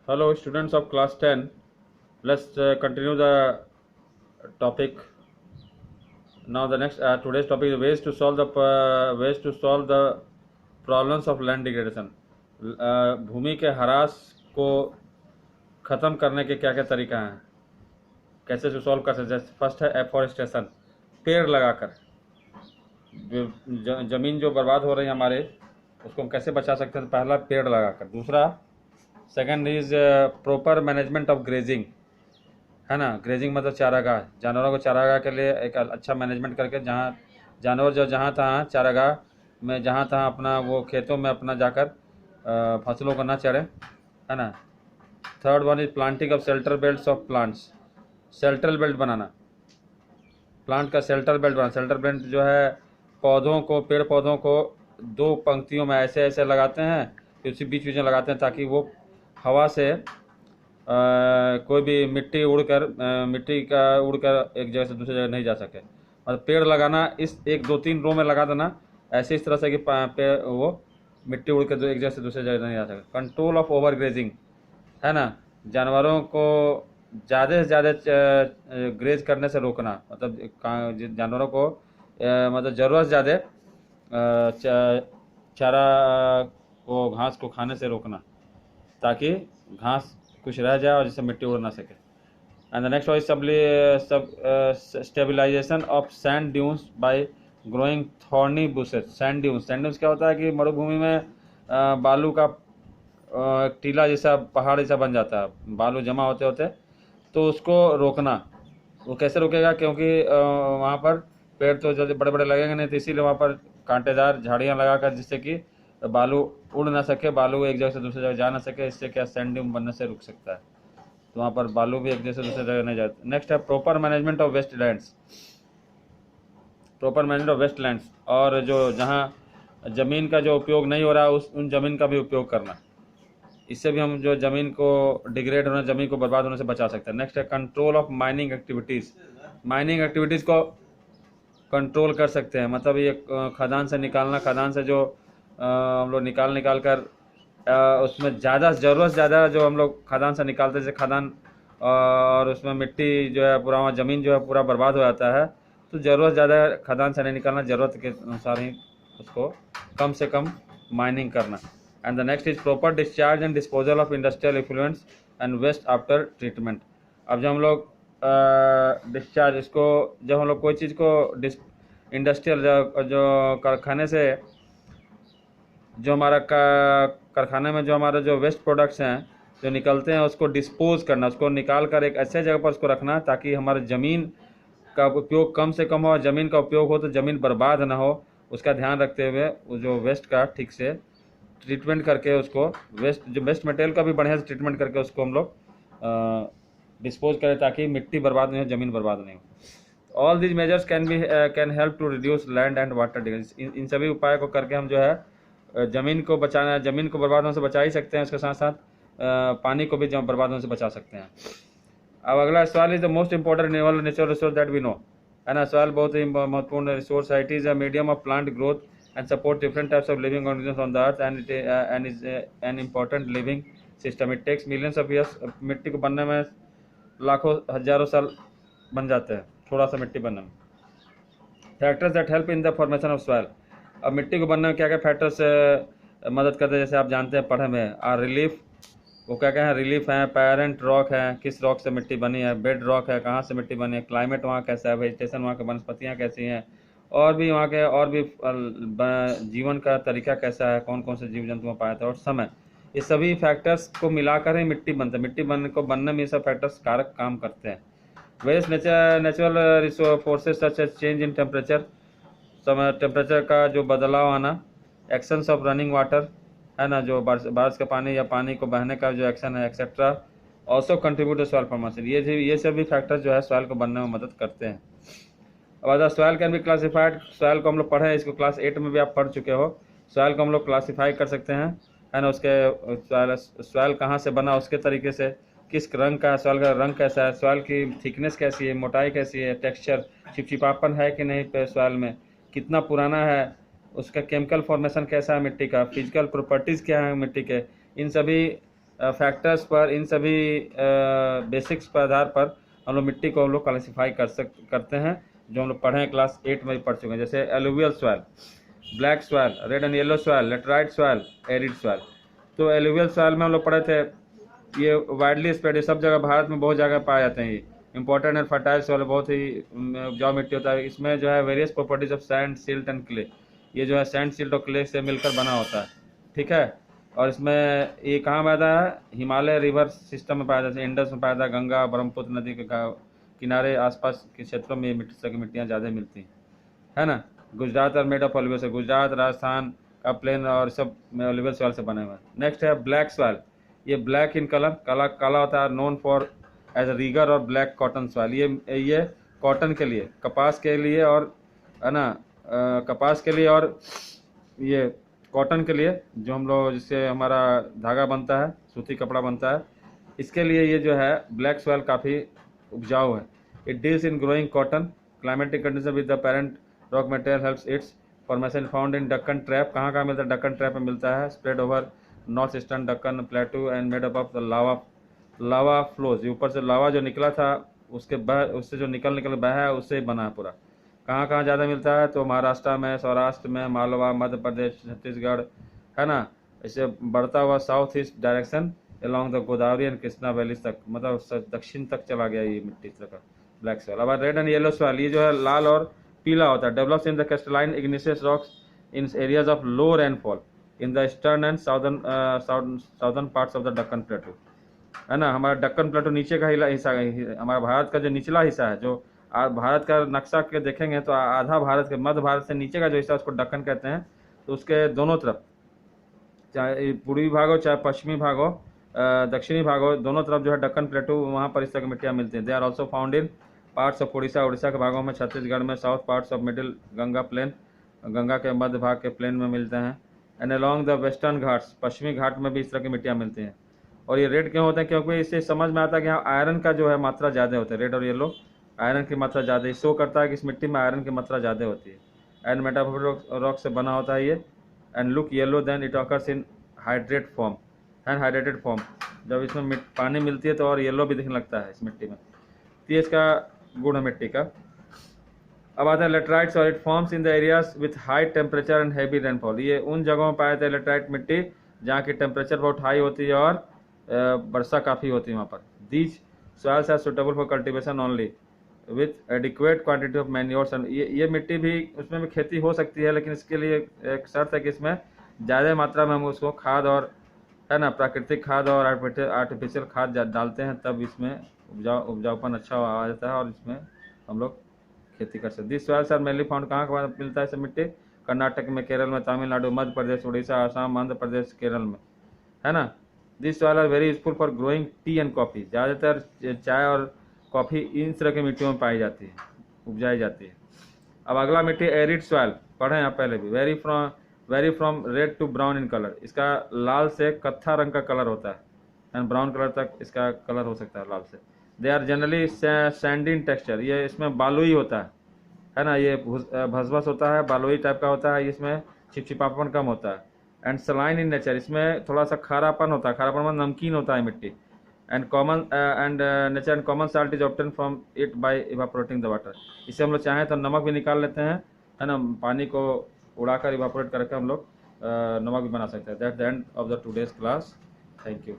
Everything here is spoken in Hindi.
Hello, students of class 10. Let's continue the topic. Now, the next today's topic is ways to solve the problems of land degradation. भूमि के ह्रास को खत्म करने के क्या क्या तरीका हैं, कैसे से सॉल्व कर सकते हैं। फर्स्ट है एफॉरेस्टेशन, पेड़ लगाकर जमीन जो बर्बाद हो रही है हमारे, उसको हम कैसे बचा सकते हैं। पहला पेड़ लगाकर। दूसरा, second is proper management of grazing, है ना। ग्रेजिंग मतलब चारागाह, जानवरों को चारागाह के लिए एक अच्छा मैनेजमेंट करके, जहाँ जानवर जो जहाँ तहाँ चारागाह में जहाँ तहाँ अपना वो खेतों में अपना जाकर फसलों को ना चढ़े, है ना। Third one is planting of shelter belts of plants, shelter belt banana, plant का शेल्टर बेल्ट बनाना। शेल्टर बेल्ट जो है पौधों को, पेड़ पौधों को दो पंक्तियों में ऐसे ऐसे लगाते हैं, फिर उसी बीच बीच में लगाते हैं ताकि वो हवा से कोई भी मिट्टी का उड़कर एक जगह से दूसरी जगह नहीं जा सके। मतलब पेड़ लगाना, इस 1 2 3 रो में लगा देना ऐसे इस तरह से कि पेड़ वो मिट्टी उड़ कर एक जगह से दूसरी जगह नहीं जा सके। कंट्रोल ऑफ ओवर ग्रेजिंग, है ना, जानवरों को ज़्यादा से ज़्यादा ग्रेज करने से रोकना, मतलब जानवरों को मतलब ज़रूरत से ज़्यादा चारा को, घास को खाने से रोकना, ताकि घास कुछ रह जाए और जिससे मिट्टी उड़ ना सके। And the next is stabilization of sand dunes by growing thorny bushes. Sand dunes क्या होता है कि मरुभूमि में बालू का टीला जैसा, पहाड़ जैसा बन जाता है, बालू जमा होते होते, तो उसको रोकना। वो कैसे रोकेगा, क्योंकि वहाँ पर पेड़ तो जल्दी बड़े बड़े लगेंगे नहीं, तो इसीलिए वहाँ पर कांटेदार झाड़ियाँ लगाकर, जिससे कि बालू उड़ ना सके, बालू एक जगह से दूसरी जगह जा ना सके। इससे क्या सैंड ड्यून बनने से रुक सकता है, तो वहाँ पर बालू भी एक जगह से दूसरी जगह नहीं जाता। नेक्स्ट है proper management of waste lands, proper management of waste lands, और जो जहाँ ज़मीन का जो उपयोग नहीं हो रहा उन ज़मीन का भी उपयोग करना। इससे भी हम जो ज़मीन को डिग्रेड होने, ज़मीन को बर्बाद होने से बचा सकते हैं। नेक्स्ट है control of mining activities, mining activities को कंट्रोल कर सकते हैं। मतलब ये खदान से निकालना, खदान से जो हम लोग निकाल कर उसमें ज़्यादा ज़रूरत ज़्यादा जो हम लोग खदान से निकालते, जैसे खदान और उसमें मिट्टी जो है पूरा, वहाँ ज़मीन जो है पूरा बर्बाद हो जाता है, तो ज़रूरत ज़्यादा खदान से नहीं निकालना, ज़रूरत के अनुसार ही उसको कम से कम माइनिंग करना। And the next is proper discharge and disposal of industrial effluents and waste after treatment. अब जब हम लोग डिस्चार्ज, इसको जब हम लोग कोई चीज़ को इंडस्ट्रियल जो कारखाने से, जो हमारा कारखाने में जो हमारे जो वेस्ट प्रोडक्ट्स हैं जो निकलते हैं, उसको डिस्पोज करना, उसको निकाल कर एक ऐसे जगह पर उसको रखना ताकि हमारे ज़मीन का उपयोग कम से कम हो, और ज़मीन का उपयोग हो तो ज़मीन बर्बाद ना हो। उसका ध्यान रखते हुए वो जो वेस्ट का ठीक से ट्रीटमेंट करके, उसको वेस्ट मटेरियल का भी बढ़िया से ट्रीटमेंट करके उसको हम लोग डिस्पोज करें, ताकि मिट्टी बर्बाद नहीं हो, ज़मीन बर्बाद नहीं हो। All these measures can help to reduce land and water degradation. इन सभी उपाय को करके हम जो है ज़मीन को बचाना, ज़मीन को बर्बाद होने से बचा ही सकते हैं, उसके साथ साथ पानी को भी बर्बाद होने से बचा सकते हैं। अब अगला सवाल is the most important natural resource that we know, है ना। सवाल बहुत ही महत्वपूर्ण रिसोर्स है। It is a medium of plant growth and support different types of living organisms on the earth and is an important living system. It takes millions of years. मिट्टी को बनने में लाखों हजारों साल बन जाते हैं, थोड़ा सा मिट्टी बनने में। Factors that help in the formation of soil. अब मिट्टी को बनने में क्या क्या फैक्टर्स मदद करते हैं, जैसे आप जानते हैं पढ़े में, आर रिलीफ, वो क्या क्या है, रिलीफ है, पेरेंट रॉक है, किस रॉक से मिट्टी बनी है, बेड रॉक है, कहाँ से मिट्टी बनी है, क्लाइमेट वहाँ कैसा है, वेजिटेशन वहाँ की वनस्पतियाँ कैसी हैं, और भी वहाँ के और भी जीवन का तरीका कैसा है, कौन कौन से जीव जंतु पाए थे, और समय। ये सभी फैक्टर्स को मिलाकर ही मिट्टी बनता है। मिट्टी बनने में ये सब फैक्टर्स कारक काम करते हैं। Various natural forces such as change in temperature, समय टेम्परेचर का जो बदलाव आना, एक्शंस ऑफ रनिंग वाटर, है ना, जो बारिश का पानी या पानी को बहने का जो एक्शन है, etcetera also contribute soil formation. ये सभी फैक्टर्स जो है सॉइल को बनने में मदद करते हैं। अब soil can be classified, soil को हम लोग पढ़े, इसको क्लास 8 में भी आप पढ़ चुके हो। सॉइल को हम लोग क्लासीफाई कर सकते हैं, है ना। उसके सॉइल कहाँ से बना, उसके तरीके से, किस रंग का है सॉइल, का रंग कैसा है, सॉइल की थिकनेस कैसी है, मोटाई कैसी है, टेक्सचर, चिपचिपापन है कि नहीं सॉइल में, कितना पुराना है, उसका केमिकल फॉर्मेशन कैसा है मिट्टी का, फिजिकल प्रॉपर्टीज़ क्या है मिट्टी के। इन सभी फैक्टर्स पर, इन सभी बेसिक्स पर आधार पर हम लोग मिट्टी को हम लोग क्लासीफाई करते हैं, जो हम लोग पढ़े हैं क्लास 8 में भी पढ़ चुके हैं। जैसे alluvial soil, black soil, red and yellow soil, laterite soil, arid soil. तो एलुवियल सॉइल में हम लोग पढ़े थे, ये वाइडली स्प्रेड है, सब जगह भारत में बहुत जगह पाए जाते हैं। ये इंपॉर्टेंट एंड फर्टाइल सॉइल, बहुत ही उपजाऊ मिट्टी होता है। इसमें जो है various properties of sand, silt and clay, ये जो है सैंड, सिल्ट और क्ले से मिलकर बना होता है, ठीक है। और इसमें ये कहाँ पैदा है, हिमालय रिवर सिस्टम में पाया जाता है, इंडस में पाया जाता है, गंगा ब्रह्मपुत्र नदी के किनारे आसपास के क्षेत्रों में मिट्टी की मिट्टियाँ ज़्यादा मिलती हैं, है ना। गुजरात और मेड ऑफ ऑलिवियल से, गुजरात राजस्थान का प्लेन और सब में ऑलिवियल सॉइल से बने हुए हैं। नेक्स्ट है ब्लैक सॉइल, ये ब्लैक इन कलर, काला काला होता है, नोन फॉर एज रीगर और ब्लैक कॉटन सॉइल। ये कॉटन के लिए, कपास के लिए और, है ना, कपास के लिए और ये कॉटन के लिए, जो हम लोग जिससे हमारा धागा बनता है, सूती कपड़ा बनता है, इसके लिए ये जो है ब्लैक सॉइल काफ़ी उपजाऊ है। It deals in growing cotton, climatic condition with the parent rock material helps it's formation found in Deccan trap. कहाँ कहाँ मिलता है, डक्कन ट्रैप में मिलता है, spread over north eastern Deccan प्लेटू and made up of the lava flows. ऊपर से लावा जो निकला था उससे जो निकल बहा है, उससे बना है पूरा। कहाँ कहाँ ज़्यादा मिलता है, तो महाराष्ट्र में, सौराष्ट्र में, मालवा, मध्य प्रदेश, छत्तीसगढ़, है ना। इसे बढ़ता हुआ south east direction along the Godavari and Krishna valleys तक, मतलब दक्षिण तक चला गया ये मिट्टी का ब्लैक सॉइल। अब रेड एंड येलो सॉइल, ये जो है लाल और पीला होता है, develops in the crystalline igneous rocks in areas of low rainfall in the eastern and southern parts of the Deccan प्लेटू, है ना। हमारा डक्कन प्लेटू नीचे का हिस्सा, हमारा भारत का जो निचला हिस्सा है, जो भारत का नक्शा के देखेंगे तो आधा भारत के, मध्य भारत से नीचे का जो हिस्सा उसको डक्कन कहते हैं। तो उसके दोनों तरफ, चाहे पूर्वी भाग हो चाहे पश्चिमी भाग हो, दक्षिणी भाग हो, दोनों तरफ जो है डक्कन प्लेटू, वहाँ पर इस तरह की मिट्टियाँ मिलती हैं। They are also found in parts of Orissa के भागों में, छत्तीसगढ़ में, south parts of middle Ganga plain, Ganga के मध्य भाग के प्लेन में मिलते हैं, and along the western Ghats, पश्चिमी घाट में भी इस तरह की मिट्टियाँ मिलती हैं। और ये रेड क्यों होते हैं, क्योंकि इससे समझ में आता है कि यहाँ आयरन का जो है मात्रा ज़्यादा होता है। रेड और येलो आयरन की मात्रा ज़्यादा, शो करता है कि इस मिट्टी में आयरन की मात्रा ज़्यादा होती है। एंड मेटामॉर्फिक रॉक से बना होता है ये, and look yellow then it occurs in hydrate form and hydrated form. जब इसमें पानी मिलती है तो और येलो भी दिखने लगता है इस मिट्टी में। तो ये इसका गुण है मिट्टी का। अब आता है laterite soil, it forms in the areas with high temperature and heavy rainfall. ये उन जगहों में पाए जाते हैं लेटराइट मिट्टी जहाँ की टेम्परेचर बहुत हाई होती है और वर्षा काफ़ी होती है वहाँ पर। These soils are suitable for cultivation only with adequate quantity of manures and, ये मिट्टी भी, उसमें भी खेती हो सकती है, लेकिन इसके लिए एक शर्त है कि इसमें ज़्यादा मात्रा में हम उसको खाद और, है ना, प्राकृतिक खाद और आर्टिफिशियल खाद डालते हैं, तब इसमें उपजाऊपन अच्छा आ जाता है और इसमें हम लोग खेती कर सकते हैं। This soils are mainly found, कहाँ मिलता है इसे मिट्टी, कर्नाटक में, केरल में, तमिलनाडु, मध्य प्रदेश, उड़ीसा, आसाम, आंध्र प्रदेश, केरल में, है ना। This soil are very useful for growing tea and coffee. ज़्यादातर चाय और कॉफ़ी इन तरह की मिट्टियों में पाई जाती है, उपजाई जाती है। अब अगला मिट्टी एरिड सॉइल, पढ़े आप पहले भी, vary from red to brown in colour. इसका लाल से कत्था रंग का कलर होता है एंड ब्राउन कलर तक इसका कलर हो सकता है लाल से। They are generally sandy in texture, ये इसमें बालुई होता है ना, ये भसभस होता है, बालुई टाइप का होता है, इसमें चिपचिपापन कम होता है। एंड सलाइन इन नेचर, इसमें थोड़ा सा खारापन होता है, खारापन मतलब नमकीन होता है मिट्टी। And common nature and common salt is obtain from it by evaporating the water. इसे हम लोग चाहें तो नमक भी निकाल लेते हैं, है ना, पानी को उड़ाकर इवापोरेट करके हम लोग नमक भी बना सकते हैं। That the end of the today's class. Thank you.